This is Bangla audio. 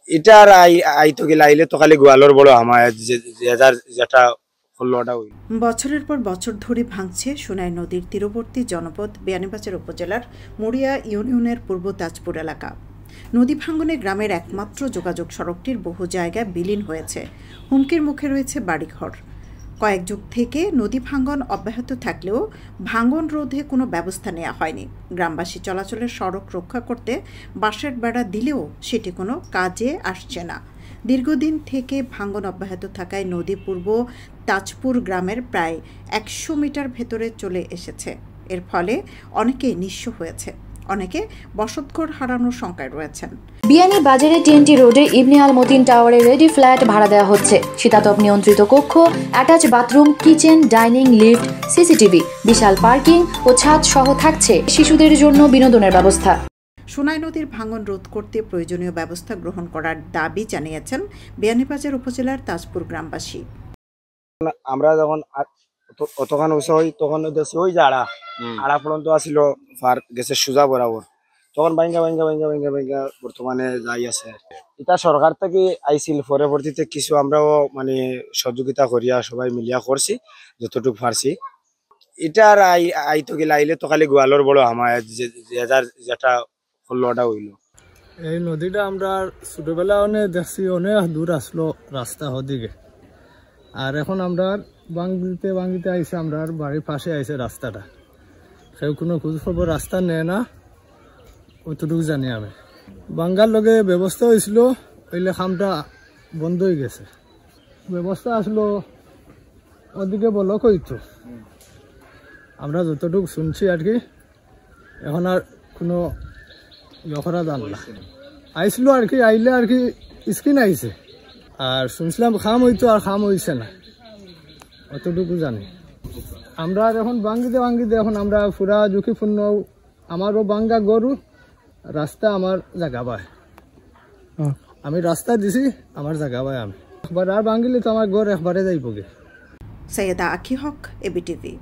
এটার আইতো গেলে আইলে তো খালি গোয়ালর বড় আমায় যেটা হল্লোটা হইল। বছরের পর বছর ধরে ভাঙছে সোনাই নদীর তীরবর্তী জনপদ বিয়ানীবাজার উপজেলার মুড়িয়া ইউনিয়নের পূর্ব তাজপুর এলাকা। নদী ভাঙনে গ্রামের একমাত্র যোগাযোগ সড়কটির বহু জায়গায় বিলীন হয়েছে, হুমকির মুখে রয়েছে বাড়িঘর। কয়েক যুগ থেকে নদী ভাঙন অব্যাহত থাকলেও ভাঙন রোধে কোনো ব্যবস্থা নেওয়া হয়নি। গ্রামবাসী চলাচলের সড়ক রক্ষা করতে বাঁশের বেড়া দিলেও সেটি কোনো কাজে আসছে না। দীর্ঘদিন থেকে ভাঙন অব্যাহত থাকায় নদী পূর্ব তাজপুর গ্রামের প্রায় 100 মিটার ভেতরে চলে এসেছে। এর ফলে অনেকেই নিঃস্ব হয়েছে, অনেকে বসতঘর হারানোর শঙ্কায় রয়েছেন। বিয়ানীবাজারে টিএনটি রোডে ইবনে আল মতিন টাওয়ারে রেডি ফ্ল্যাট ভাড়া দেওয়া হচ্ছে। শীতাতপ নিয়ন্ত্রিত কক্ষ, attach bathroom, kitchen, dining, lift, CCTV, বিশাল পার্কিং ও ছাদ সহ থাকছে শিশুদের জন্য বিনোদনের ব্যবস্থা। সোনাই নদীর ভাঙন রোধ করতে প্রয়োজনীয় ব্যবস্থা গ্রহণ করার দাবি জানিয়েছেন বিয়ানীবাজার উপজেলার তাজপুর গ্রামবাসী। আমরা যখন অতখান উঁচু হই তখন দেখছি ওই যে আড়া পর্যন্ত আসিল ফার গেছে সোজা বরাবর, তখন ভাঙ্গা ভাঙ্গা ভাঙ্গা ভাঙ্গা ভাঙ্গা বর্তমানে যাই আছে। এটা সরকার থেকে আইছিল, পরবর্তীতে কিছু আমরাও মানে সহযোগিতা করিয়া সবাই মিলিয়া করছি যতটুকু পারছি। এটার আইতো গেলে আইলে তো খালি গোয়ালর বড় আমায় যেটা হল্লোটা হইল। এই নদীটা আমরা ছোটবেলা অনেক দেখছি, অনেক দূর আসলো রাস্তা হদিকে, আর এখন আমরা ভাঙ্গিতে ভাঙ্গিতে আইসে, আমরা বাড়ির পাশে আইসে রাস্তাটা। কেউ কোনো খোঁজ খবর রাস্তা নেয় না, অতটুকু জানি আমি। বাঙ্গার লগে ব্যবস্থা হয়েছিল, ওইলে খামটা বন্ধ হয়ে গেছে। ব্যবস্থা আসলো ওদিকে বলক হইতো, আমরা যতটুকু শুনছি আর কি। এখন আর কোনো ইয়করা জান না, আইসলো আর কি, আইলে আর কি স্কিন আইছে, আর শুনছিলাম খাম হইতো, আর খাম হইছে না, অতটুকু জানি। আমরা এখন ভাঙ্গিতে ভাঙ্গিতে এখন আমরা পুরা ঝুঁকিপূর্ণ। আমারও ভাঙ্গা গরু, রাস্তা আমার জায়গা পায়, আমি রাস্তা দিছি, আমার জায়গা পায়। আমি একবার আর ভাঙ্গিলে তো আমার ঘর একবারে যাইব গে। সৈয়দা আখি হক, এবিটিভি।